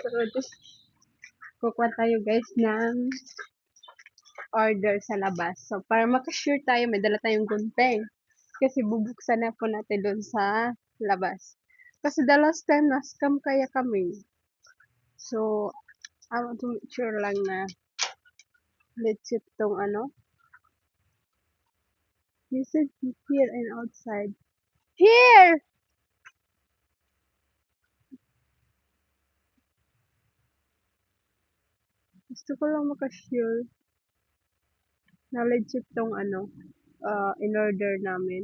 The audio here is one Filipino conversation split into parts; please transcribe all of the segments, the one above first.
So, just kukuha tayo guys ng order sa labas. So, para makasure tayo, may dala tayong gunting. Kasi bubuksan na po natin doon sa labas. Kasi the last time, na-scam kaya kami. So, I want to make sure lang na legit tong ano. This is here and outside. Here! Gusto ko lang makasure na legit tong ano, in order namin.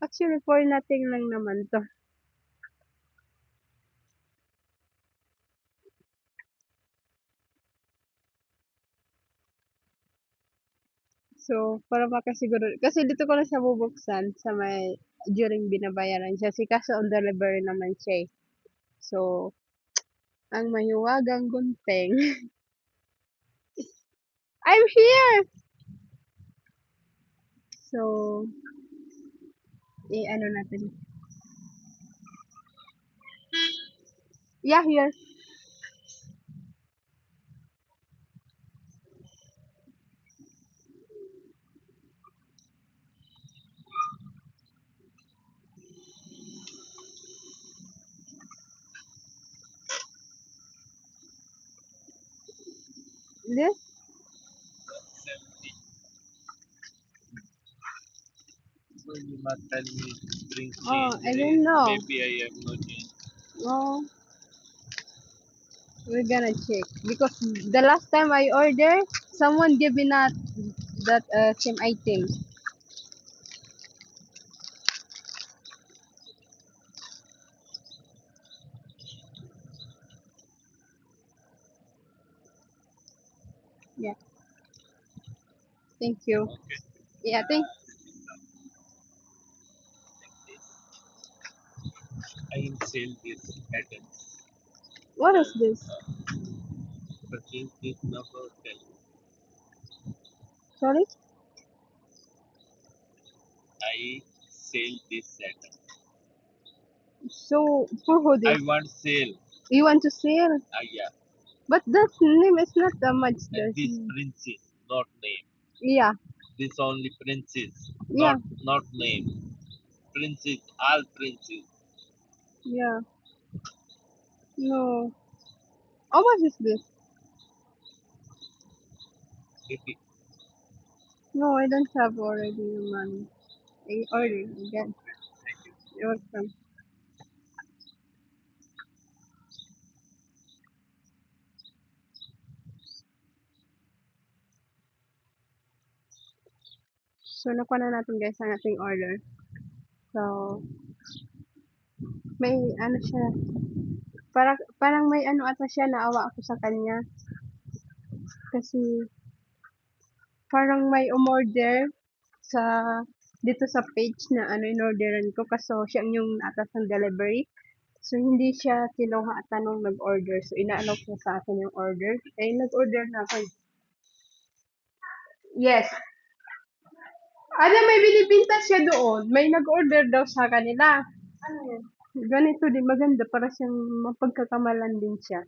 Actually, for nothing lang naman to. So, para makasiguro, kasi dito ko na siya bubuksan sa may, during binabayaran siya. Si kaso on delivery naman siya eh. So, ang mahiwagang gunting. I'm here! So, i-ano natin. Yeah, here. This? So you must tell me bring Oh, change. I don't know. Maybe I have no change. Oh, we're gonna check. Because the last time I ordered, someone gave me not that same item. Yeah, thank you. Okay. Yeah, thank. I will sell this pattern. What is this? Purchase this number 10. Sorry? I sell this pattern. So, for who I this? want sale. You want to sell? Yeah. But that name is not that much. And this princess, not name. Yeah, This only princess, yeah, not name. Princess, all princess. yeah. No. How much is this? Maybe No, I don't have already the money. I ordered again. thank you. You're welcome. So, nakuha na natin guys ang ating order. So, may ano siya. Parang may ano ata siya, naawa ako sa kanya. Kasi, parang may umorder sa dito sa page na ano in-orderan ko kaso siya yung atas ng delivery. So, hindi siya kinuha at tanong nag-order. So, inaalok niya sa akin yung order. Eh, nag-order na ako. Yes. Ano, may binibinta siya doon. May nag-order daw sa kanila. Ano yun? Ganito din, maganda. Para siyang mapagkakamalan din siya.